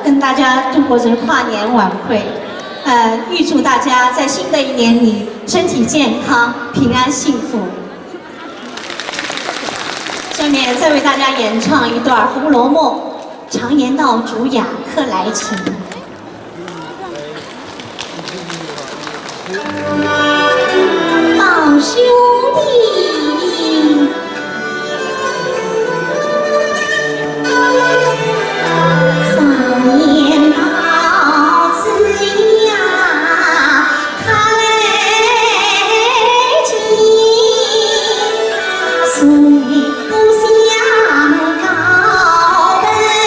跟大家度过这个跨年晚会。预祝大家在新的一年里身体健康、平安幸福。下面再为大家演唱一段《红楼梦》，常言道：主雅客来情。好兄弟，少年到此呀，客来情，虽不相告本意。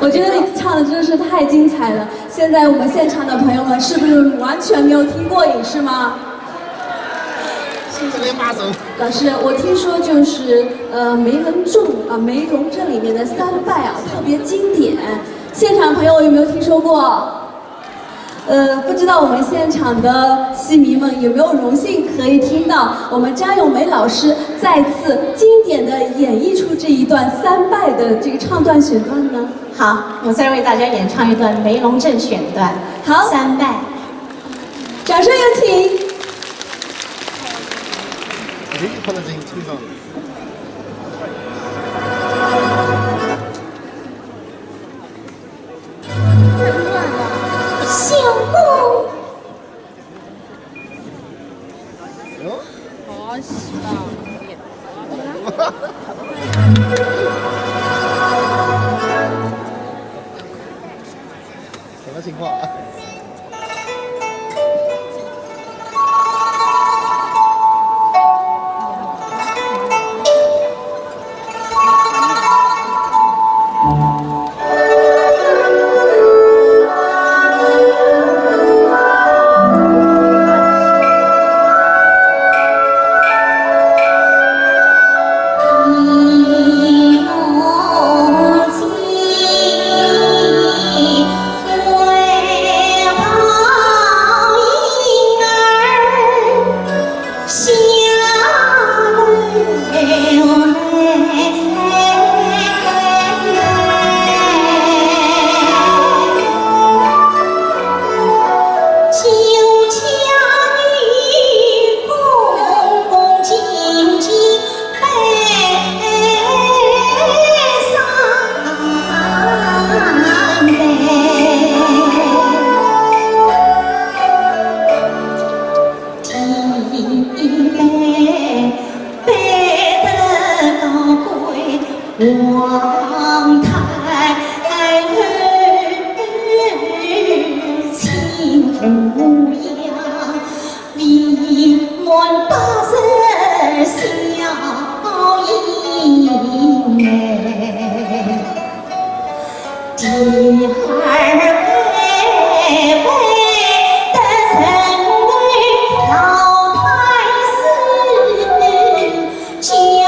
我觉得你唱的真的是太精彩了！现在我们现场的朋友们是不是完全没有听过瘾，是吗？这边把手。老师，我听说就是梅龙镇里面的三拜啊，特别经典。现场朋友有没有听说过？不知道我们现场的戏迷们有没有荣幸可以听到我们张咏梅老师再次经典的演绎出这一段三拜的这个唱段选段呢？好，我再为大家演唱一段梅龙镇选段。好，三拜，掌声有请。可能真成长。相公。好喜欢。什么情况啊？王太儿亲抚养，为满八十孝义哎，第二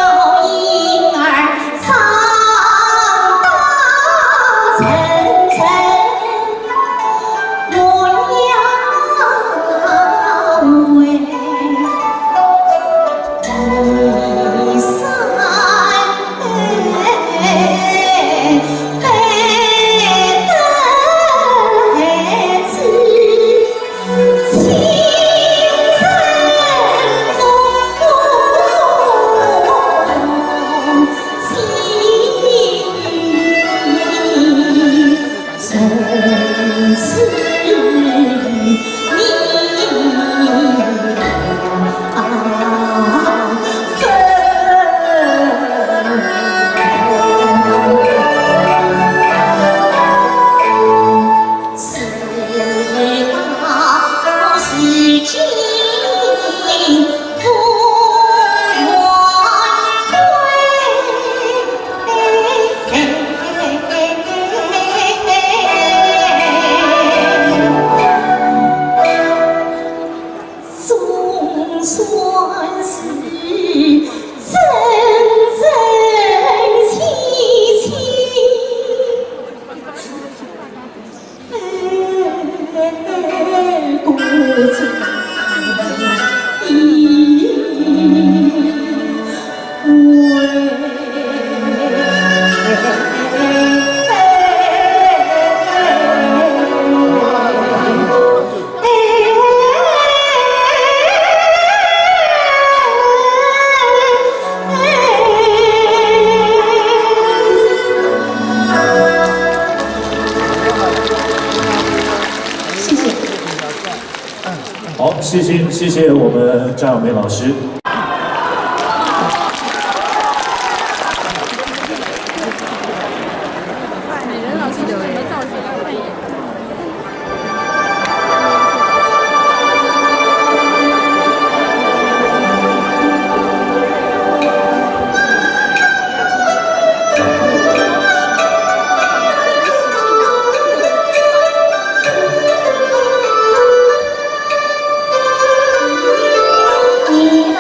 总算是真真切切。过着一好，谢谢我们张小梅老师。美人老师是什么造型？看一眼。你那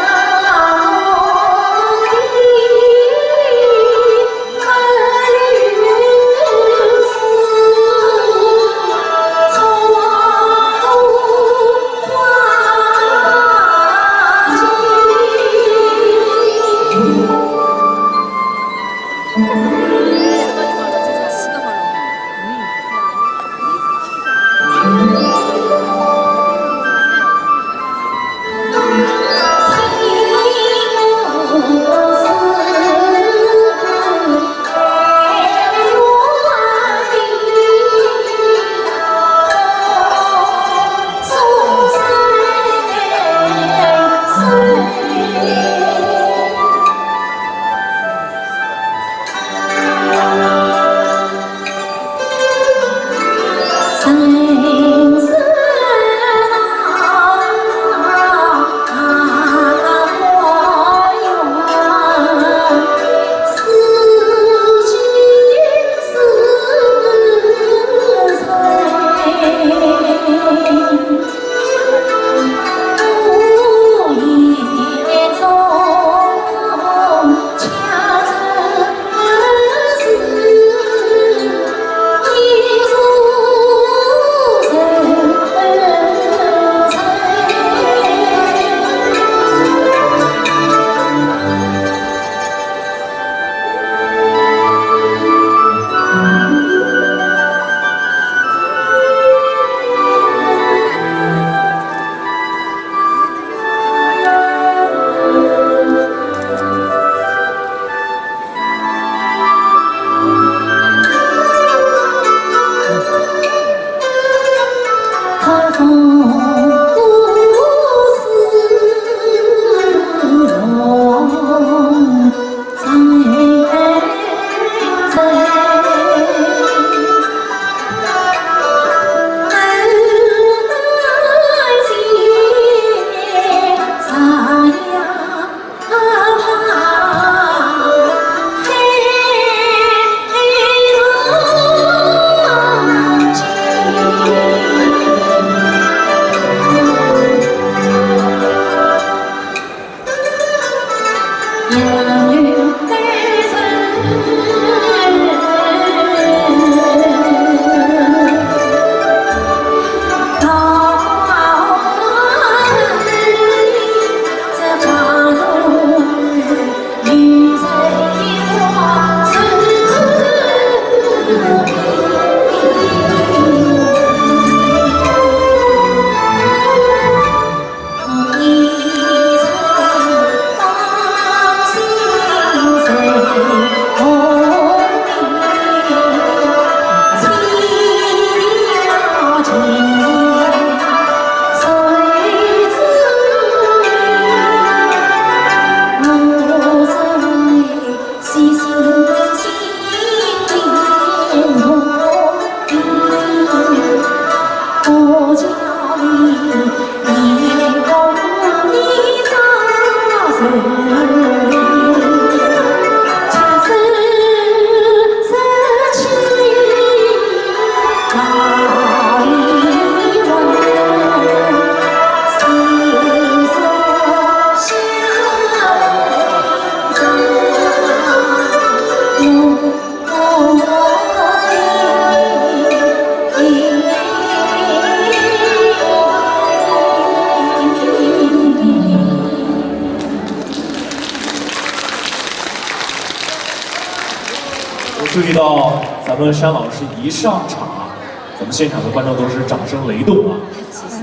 注意到咱们山老师一上场啊，咱们现场的观众都是掌声雷动啊。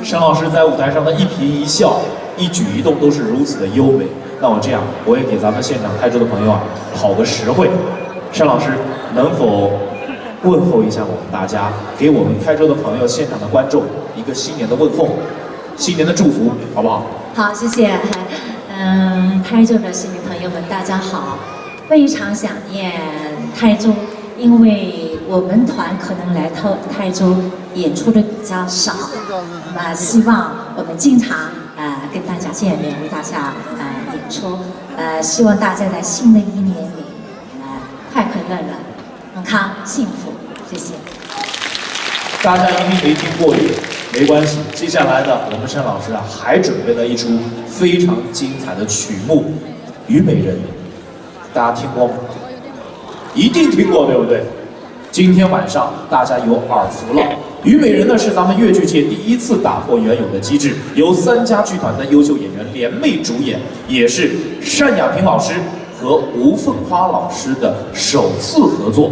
山老师在舞台上的一颦一笑、一举一动都是如此的优美。那我这样，我也给咱们现场台州的朋友啊讨个实惠。山老师能否问候一下我们大家，给我们开州的朋友、现场的观众一个新年的问候，新年的祝福，好不好？好，谢谢。台州的市民朋友们，大家好，非常想念台州，因为我们团可能来台州演出的比较少，那么希望我们经常跟大家见面，为大家演出，希望大家在新的一年里快快乐乐、健康幸福，谢谢。大家一定没听过瘾，没关系。接下来呢，我们山老师啊还准备了一出非常精彩的曲目《虞美人》，大家听过吗？一定听过，对不对？今天晚上大家有耳福了。《虞美人》呢是咱们越剧界第一次打破原有的机制，由3家剧团的优秀演员联袂主演，也是单雅萍老师和吴凤花老师的首次合作，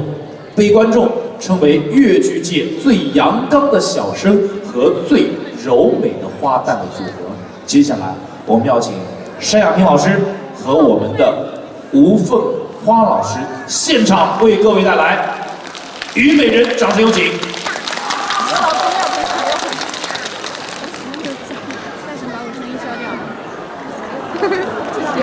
被观众称为越剧界最阳刚的小生和最柔美的花旦的组合。接下来我们要请单雅萍老师和我们的吴凤花老师现场为各位带来《虞美人》，掌声有请。但是把我声音消掉了。继续。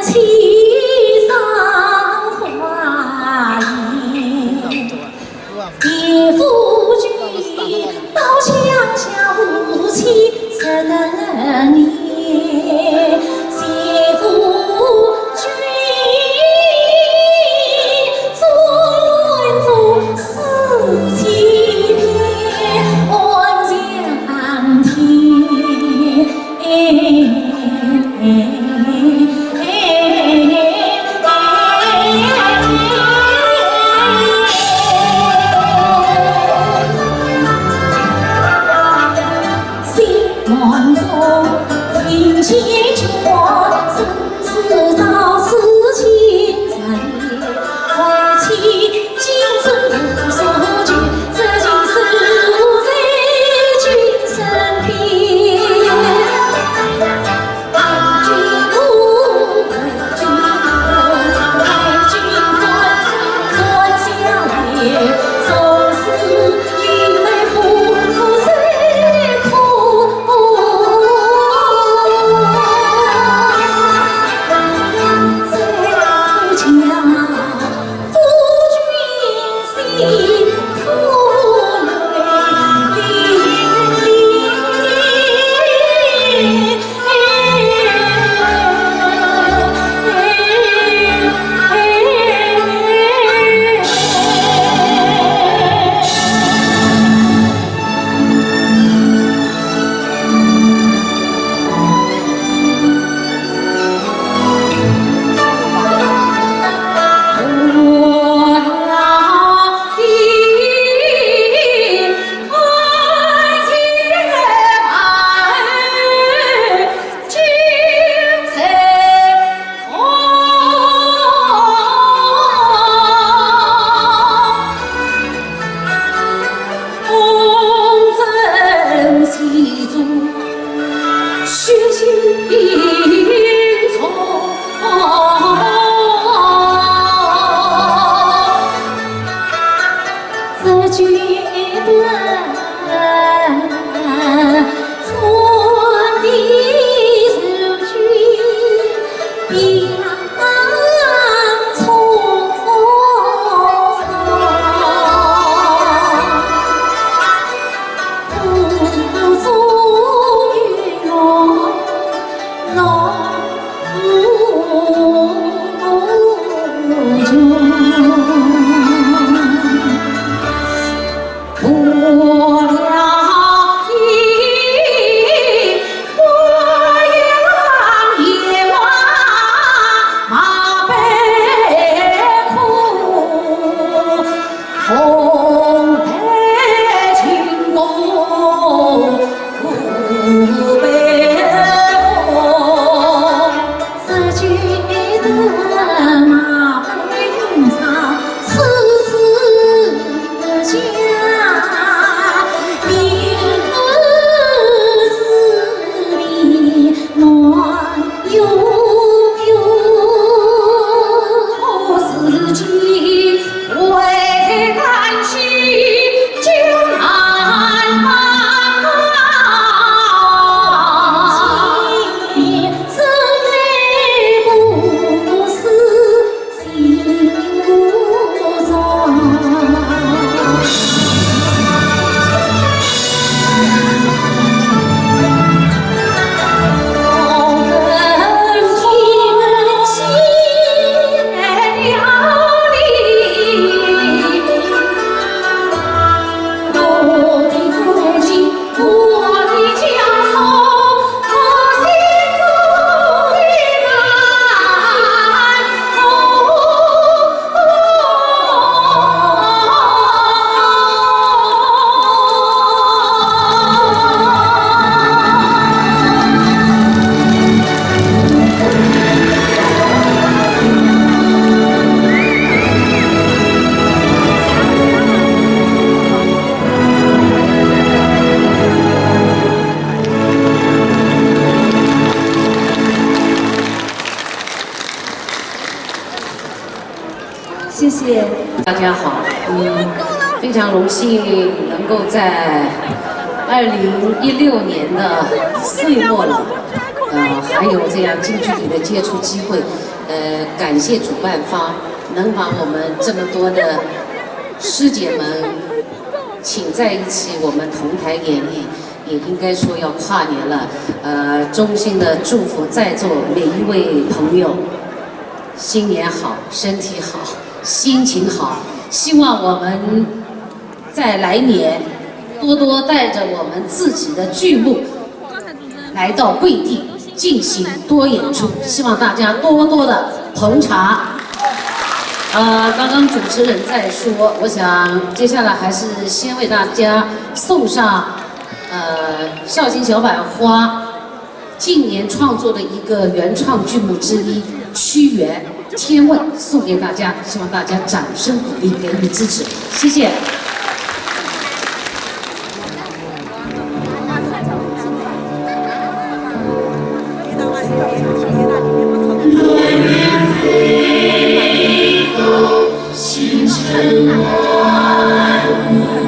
七上花。迎接着我，生死到死情在眼，为妻今生无所惧，这今生我在君身边。爱君不爱君不爱君不转相恋，总是云来不负谁空。谢谢大家好，非常荣幸能够在2016年的4月末了，还有这样近距离的接触机会，感谢主办方能把我们这么多的师姐们请在一起，我们同台演绎，也应该说要跨年了，衷心的祝福在座每一位朋友，新年好，身体好。心情好，希望我们在来年多多带着我们自己的剧目来到贵地进行多演出，希望大家多多的捧场。刚刚主持人在说，我想接下来还是先为大家送上孝心小百花近年创作的一个原创剧目之一《屈原天问》，送给大家，希望大家掌声鼓励，给予支持，谢谢。星辰万物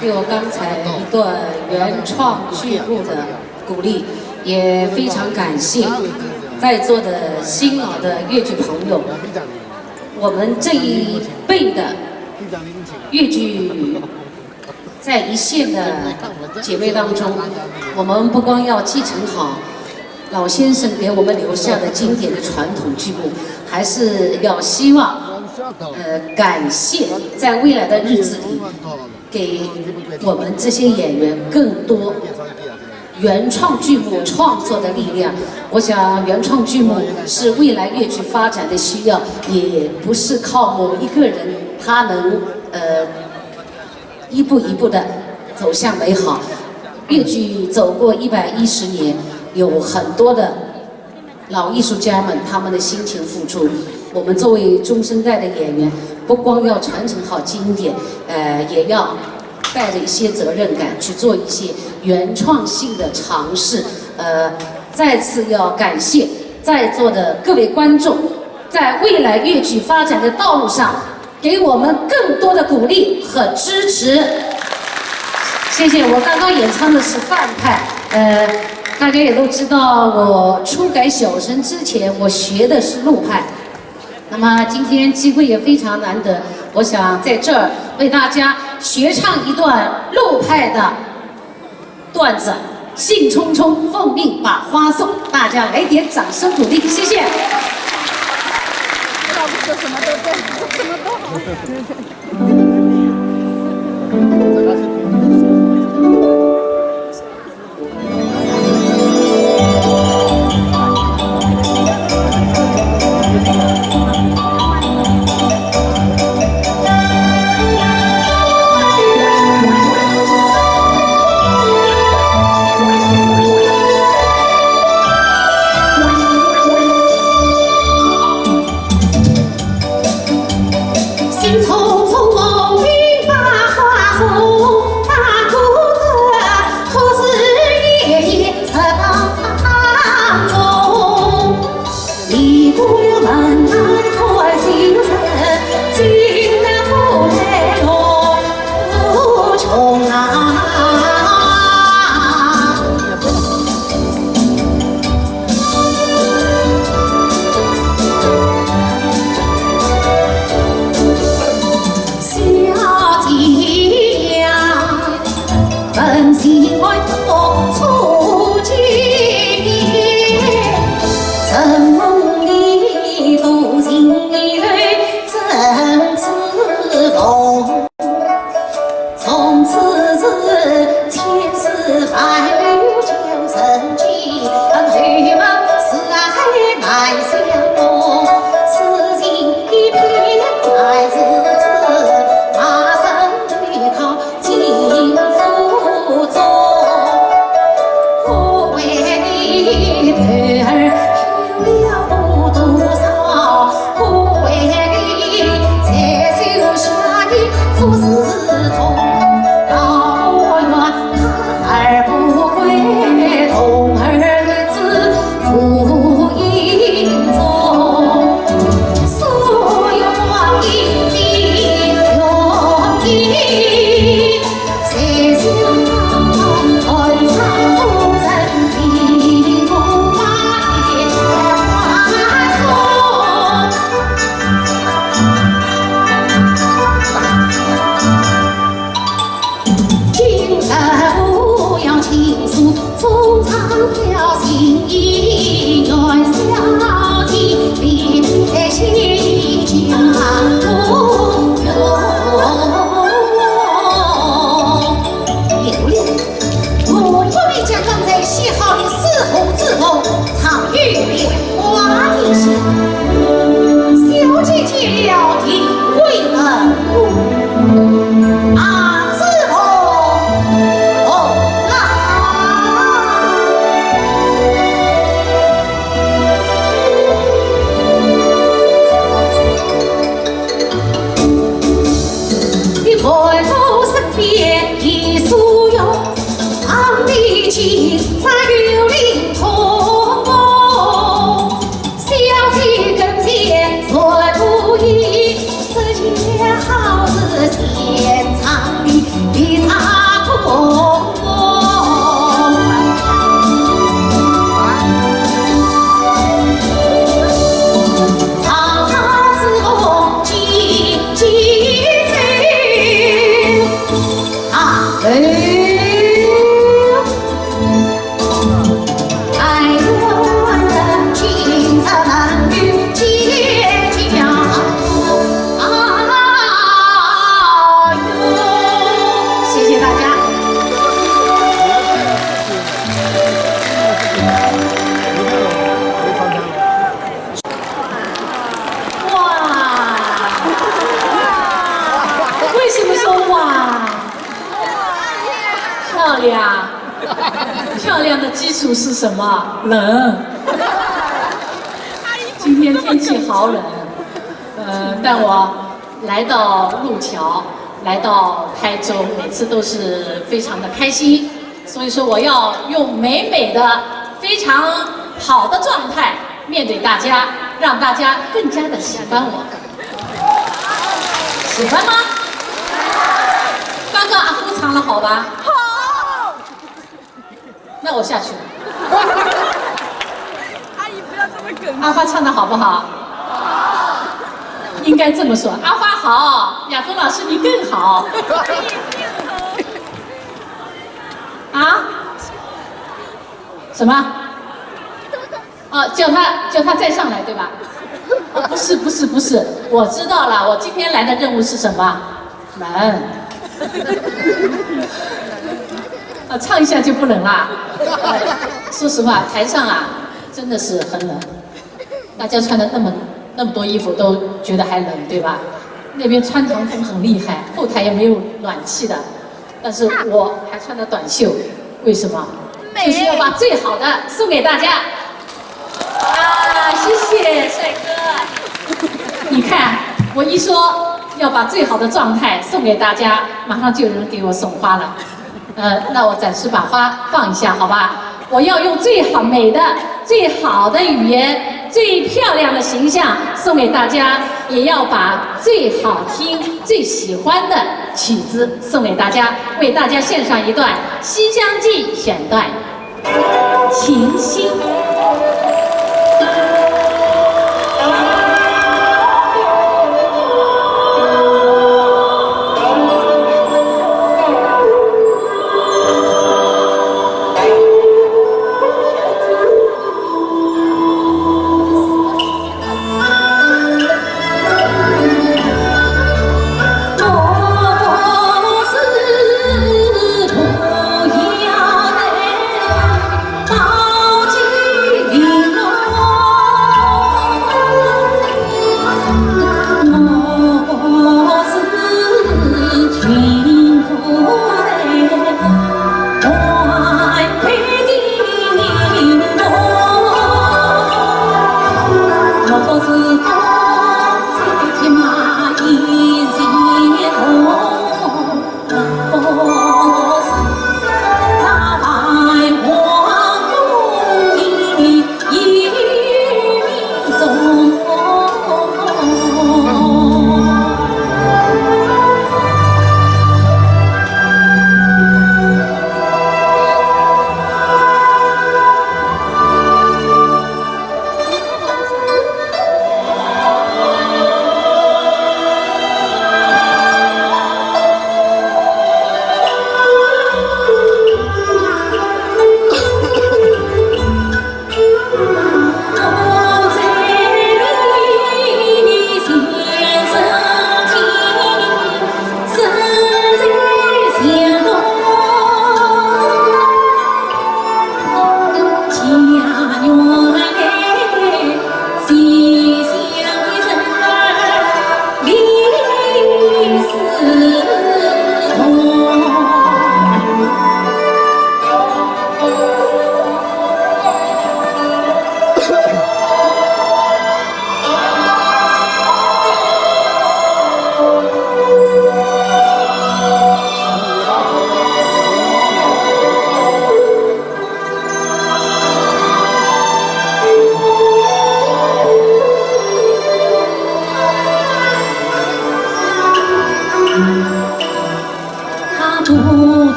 对我刚才一段原创剧目的鼓励，也非常感谢在座的新老的粤剧朋友。我们这一辈的粤剧在一线的姐妹当中，我们不光要继承好老先生给我们留下的经典的传统剧目，还是要希望感谢在未来的日子里，给我们这些演员更多原创剧目创作的力量。我想原创剧目是未来粤剧发展的需要，也不是靠某一个人他能一步一步的走向美好。粤剧走过110年，有很多的老艺术家们他们的辛勤付出。我们作为中生代的演员，不光要传承好经典，也要带着一些责任感去做一些原创性的尝试。再次要感谢在座的各位观众，在未来粤剧发展的道路上，给我们更多的鼓励和支持。谢谢。我刚刚演唱的是范派，大家也都知道，我初改小生之前，我学的是陆派。那么今天机会也非常难得，我想在这儿为大家学唱一段陆派的段子，兴冲冲，奉命把花送，大家来点掌声鼓励，谢谢。要不说什么都对，什么都好。天长地比他空。长长子宫几岁？啊哎。漂亮的基础是什么？冷。今天天气好冷，但我来到路桥，来到台州，每次都是非常的开心。所以说，我要用美美的、非常好的状态面对大家，让大家更加的喜欢我。喜欢吗？刚刚阿夫唱的好吧？那我下去了。阿姨不要这么梗。阿花唱的好不好？应该这么说，阿花好，亚峰老师你更好。啊？什么？哦，叫他再上来，对吧？哦，不是，我知道了，我今天来的任务是什么？冷。唱一下就不冷啦。说实话，台上啊真的是很冷，大家穿的那么多衣服都觉得还冷，对吧？那边穿堂风很厉害，后台也没有暖气的，但是我还穿的短袖，为什么？就是要把最好的送给大家。啊，谢谢帅哥。你看，我一说要把最好的状态送给大家，马上就有人给我送花了。那我暂时把花放一下，好吧？我要用最好美的、最好的语言、最漂亮的形象送给大家，也要把最好听、最喜欢的曲子送给大家，为大家献上一段《西厢记》选段《情心》。宝剑。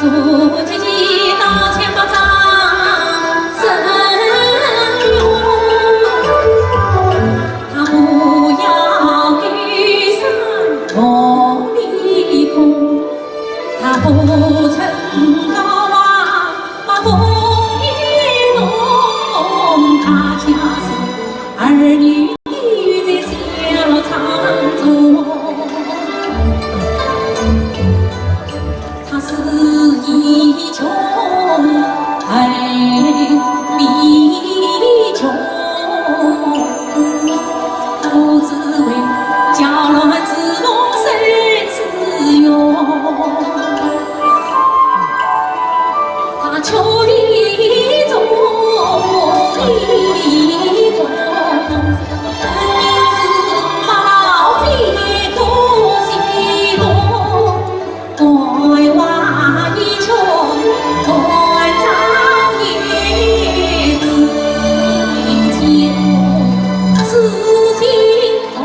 足迹到前方长生永，他不要给上我离苦，他不曾高望把风一动，他家是儿女在小场中。他是一穷儿比穷，不知为搅乱子龙谁自用。他求理中理中，人民是把老费多心动。爱娃一穷，断肠也自己痴心同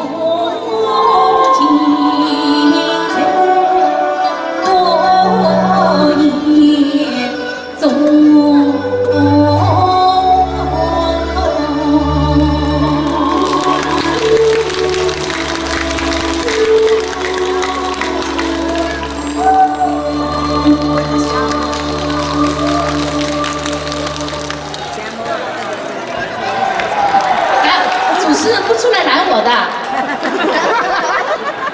情在我眼中。主持人不出来拦我的，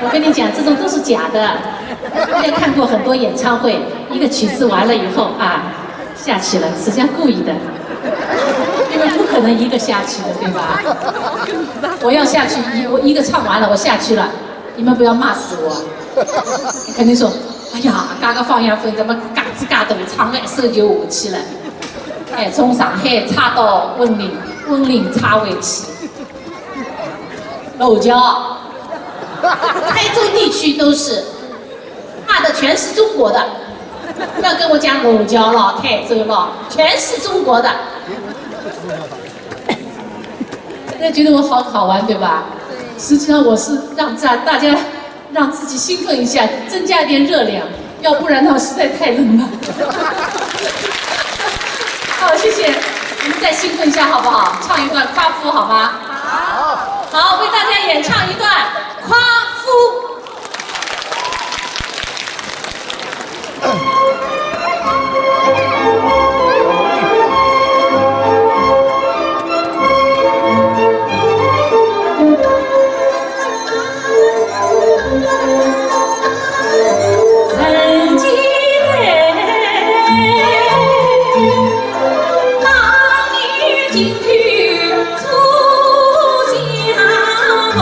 我跟你讲，这种都是假的。大家看过很多演唱会，一个曲子完了以后啊，下去了，实际上故意的，因为不可能一个下去的，对吧？我要下去，我一个唱完了，我下去了，你们不要骂死我，肯定说，哎呀，加个方向分怎么嘎吱嘎的唱完手就下去了。哎，从上海插到温岭，温岭插回去。篓脚，台州地区都是，骂的全是中国的，不要跟我讲篓脚了、台州了，全是中国的。大家觉得我好玩对吧？实际上我是让大家让自己兴奋一下，增加一点热量，要不然的话实在太冷了。好，谢谢，你们再兴奋一下好不好？唱一段夸父好吗？好，为大家演唱一段夸父。曾记得当年进去出相逢，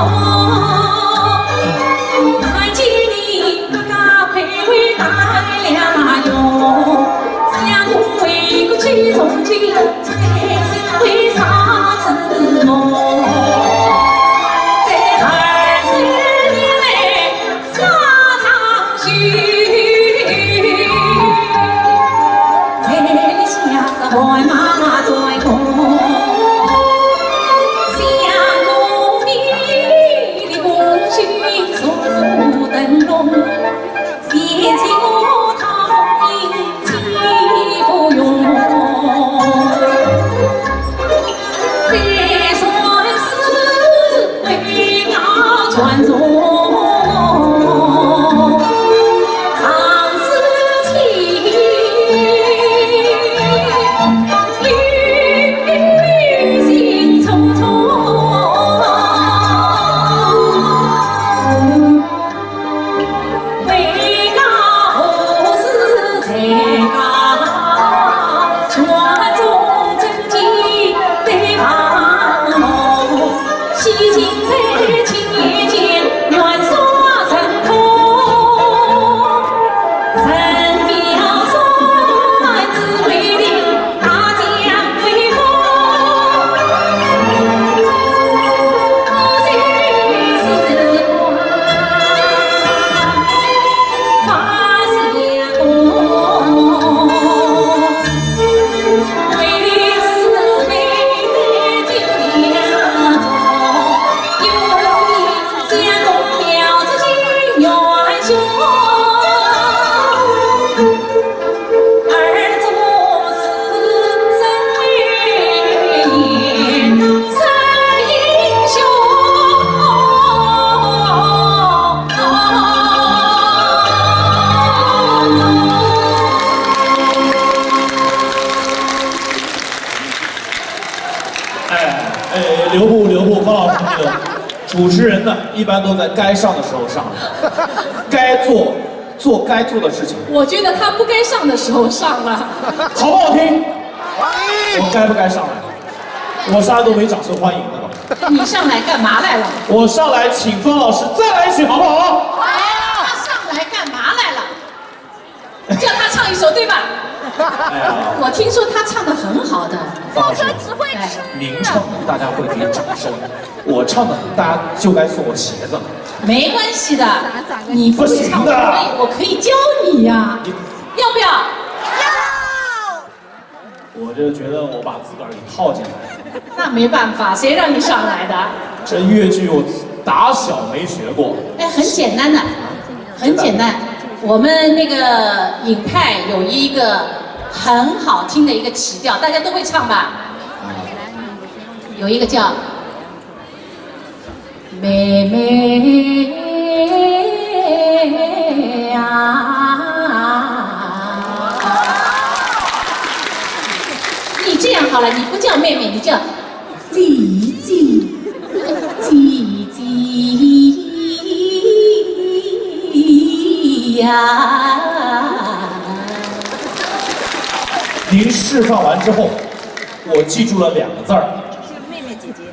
一般都在该上的时候上来，该做该做的事情。我觉得他不该上的时候上了，好不好听？我该不该上来？我上来都没掌声欢迎的吧？你上来干嘛来了？我上来请方老师再来一曲，好不好？他上来干嘛来了？叫他唱一首，对吧？哎呀，我听说他唱的很好的。方老师，您唱的大家会给掌声，我唱的大家就该送我鞋子了。没关系的，你不会唱，我可以教你呀，要不要？我就觉得我把自个儿给套进来了。那没办法，谁让你上来的？这越剧我打小没学过。哎，很简单的，很简单。我们那个影派有一个很好听的一个曲调，大家都会唱吧？有一个叫《妹妹你这样好了，你不叫妹妹，你叫姐姐，姐姐呀。您示范完之后，我记住了2个字儿，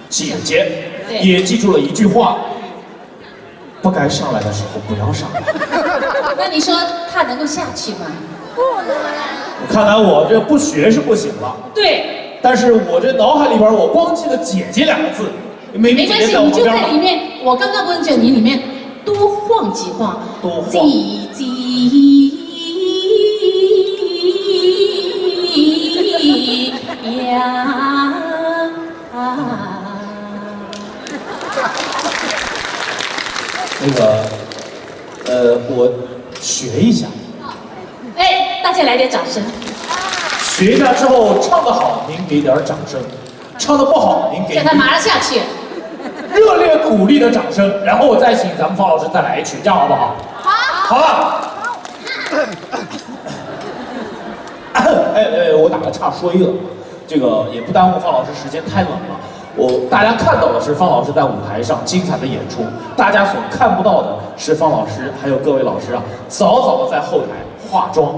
姐姐，也记住了一句话：不该上来的时候不要上来。那你说他能够下去吗？看来我这不学是不行了。对。但是我这脑海里边，我光记得姐姐2个字，没关系，你就在里面。我刚刚不是叫你里面多晃几晃，多晃。姐姐呀。那个，我学一下。哎，大家来点掌声。学一下之后，唱得好，您给点掌声；唱得不好，您给。叫他马上下去。热烈鼓励的掌声，然后我再请咱们方老师再来一曲，这样好不好？好。好了。我打个岔说一个，这个也不耽误方老师时间，太冷了。大家看到的是方老师在舞台上精彩的演出，大家所看不到的是方老师还有各位老师啊，早早的在后台化妆、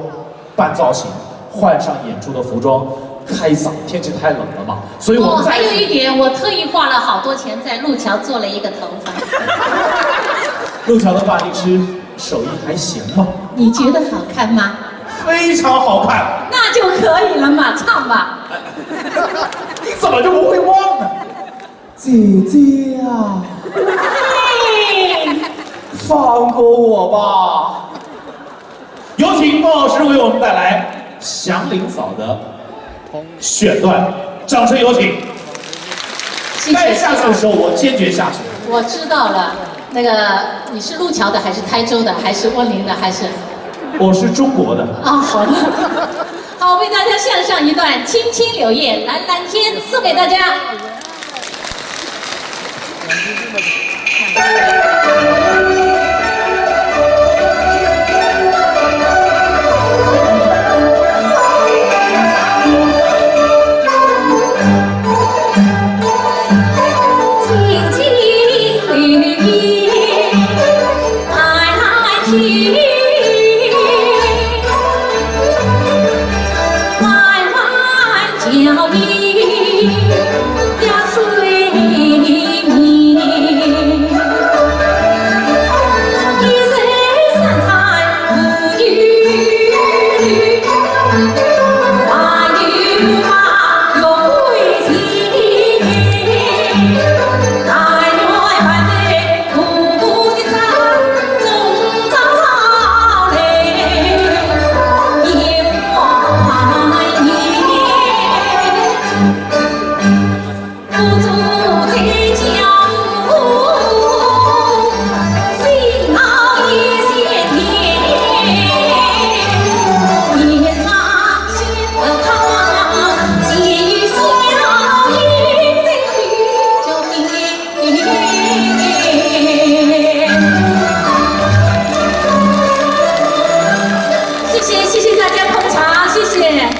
扮造型、换上演出的服装、开嗓。天气太冷了嘛，所以我们还有一点，我特意花了好多钱在路桥做了一个头发。路桥的发型师手艺还行吗？你觉得好看吗？非常好看。那就可以了嘛，唱吧。你怎么就不会忘呢？姐姐呀，放过我吧！有请方老师为我们带来祥林嫂的选段，掌声有请。该下去的时候，我坚决下去。我知道了，那个你是路桥的，还是台州的，还是温岭的，还是？我是中国的。啊，好的。好，为大家献上一段《青青柳叶蓝蓝天》，送给大家。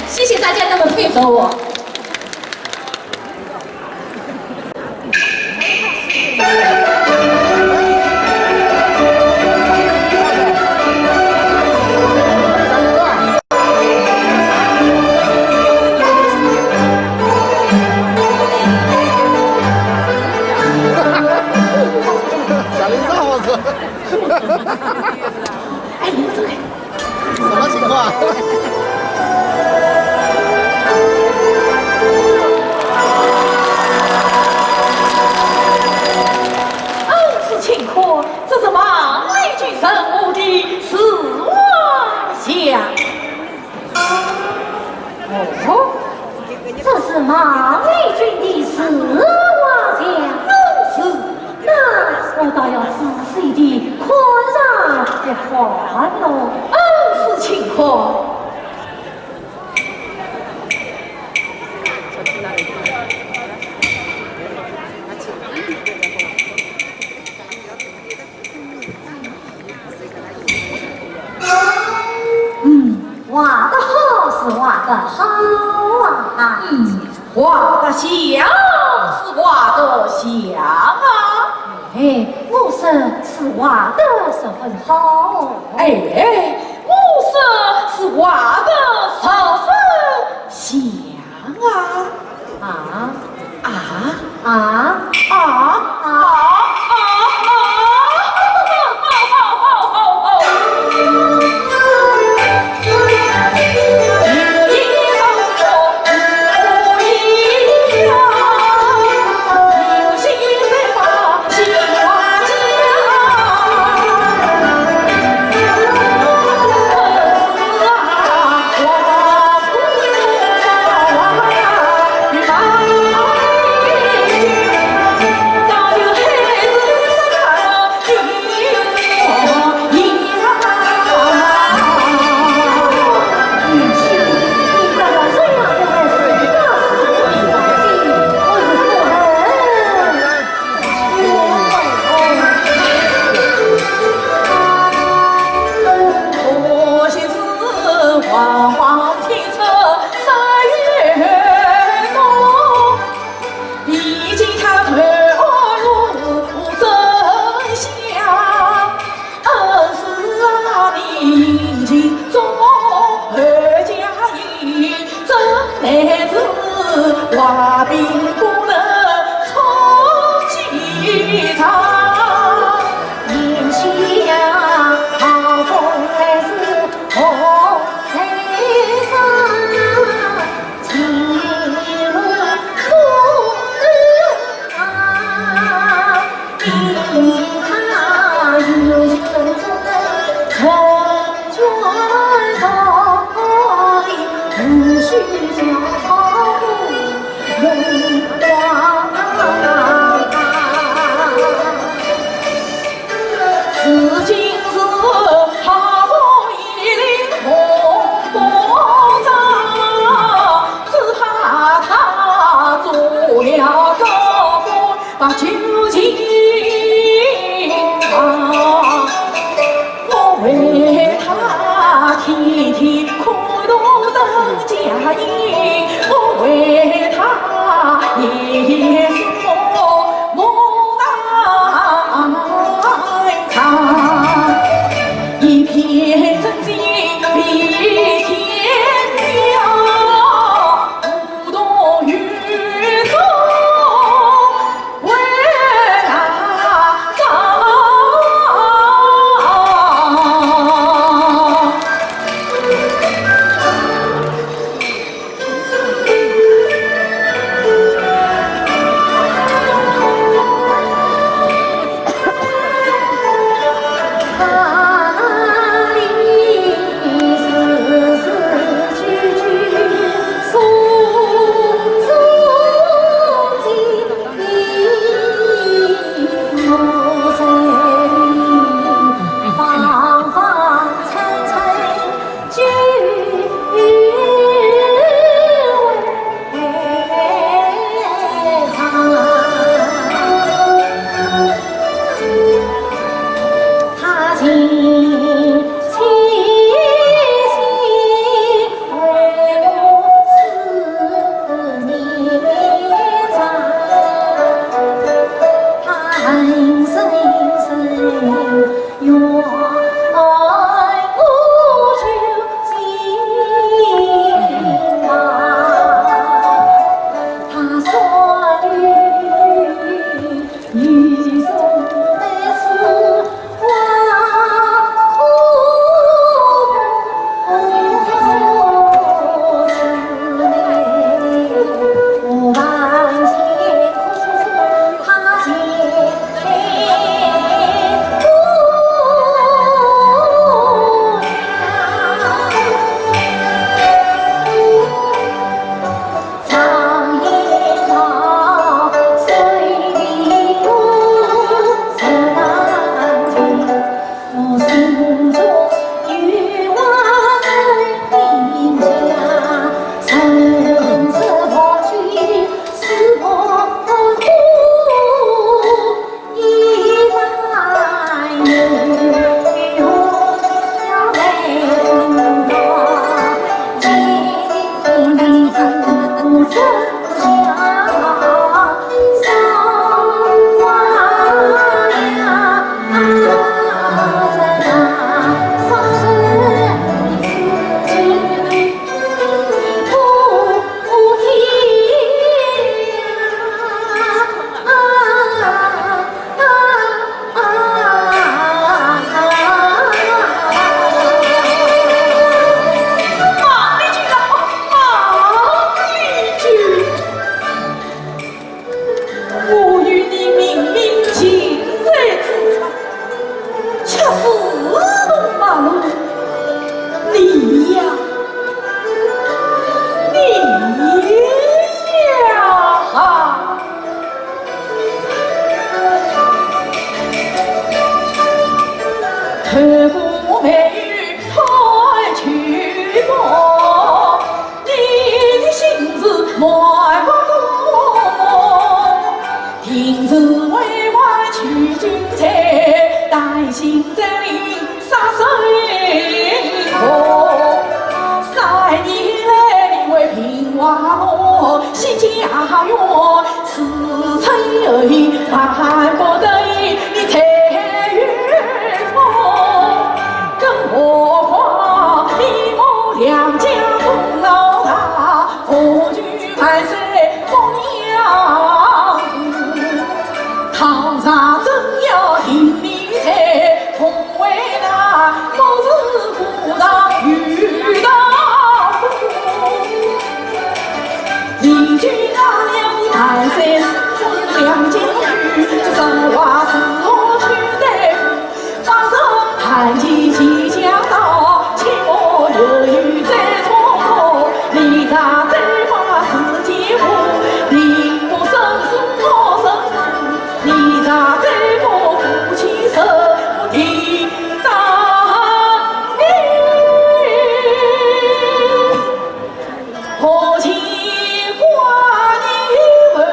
谢谢大家那么配合我。哎，你们走开。什么情况？此情况，这是马累君生我的死亡相。哦，这是马累君的死亡相。是。那我倒要仔细地看上这画喽。此情况。画得好是画得好啊，画得像是画得像啊，哎，我说是画得十分好，哎，我说是画得十分像啊，画饼不能充饥肠，迎夕阳，好风来是红彩裳，情路送人啊，你他有情中的成全道理，无需交。刻骨美玉太去过，你的性子莫不多。听子为官去君才，担心在里洒水河。3年来你为平娃我，惜家园，此生有意万不得已，你才越错。更何况你我两家功劳大，何惧万岁封娘子？堂上真要听你才，同为那母子孤当遇到苦。一句那娘子万岁是两家去，这实话是我去对付。马上看起即将到，请我犹豫再蹉跎。你咋再把事情误，令我生死可生死。你咋再把夫妻守不定当你？何情挂你为了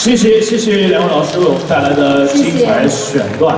谢谢两位老师为我们带来的精彩选段。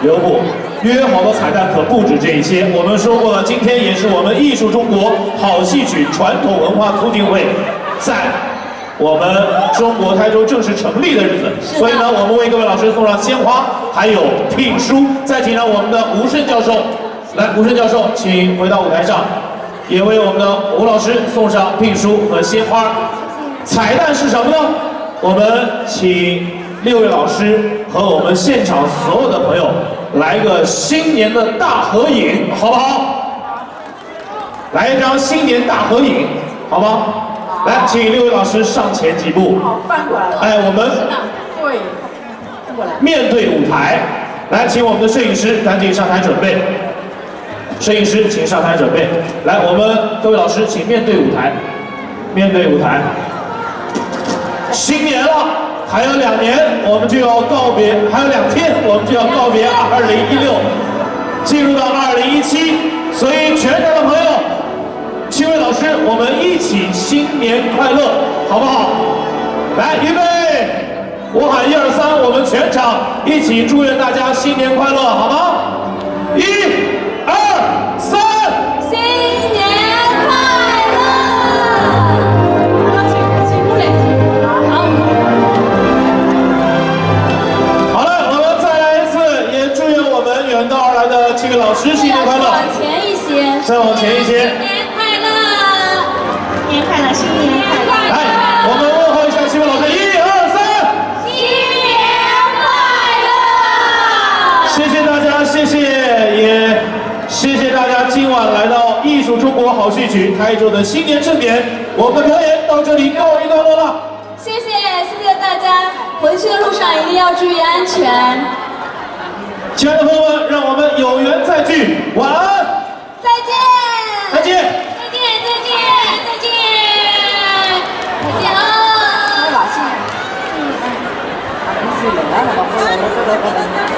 留步，约好的彩蛋可不止这一些。我们说过了，今天也是我们艺术中国好戏曲传统文化促进会在我们中国台州正式成立的日子，所以呢，我们为各位老师送上鲜花，还有聘书。再请让我们的吴胜教授来，吴胜教授，请回到舞台上，也为我们的吴老师送上聘书和鲜花。彩蛋是什么呢？我们请6位老师和我们现场所有的朋友来个新年的大合影，好不好？来一张新年大合影，好吗？来，请6位老师上前几步。翻过来了。哎，我们对，过来。面对舞台，来，请我们的摄影师赶紧上台准备。摄影师，请上台准备。来，我们各位老师，请面对舞台，面对舞台。新年了。还有2年，我们就要告别；还有2天，我们就要告别2016，进入到2017。所以，全场的朋友，7位老师，我们一起新年快乐，好不好？来，预备，我喊1、2、3，我们全场一起祝愿大家新年快乐，好吗？1、2、3。新年快乐！远道而来的7位老师，新年快乐！往前一些，再往前一些。新年快乐！新年快乐！新年快乐！来，我们问候一下7位老师，1、2、3，新年快乐！谢谢大家，谢谢，也谢谢大家今晚来到艺术中国好戏曲台州的新年盛典。我们的表演到这里告一段落了。谢谢大家，回去的路上一定要注意安全。亲爱的朋友们，让我们有缘再聚，晚安，再见，再见，再见，再见，再见，再见啊！老谢，是来了，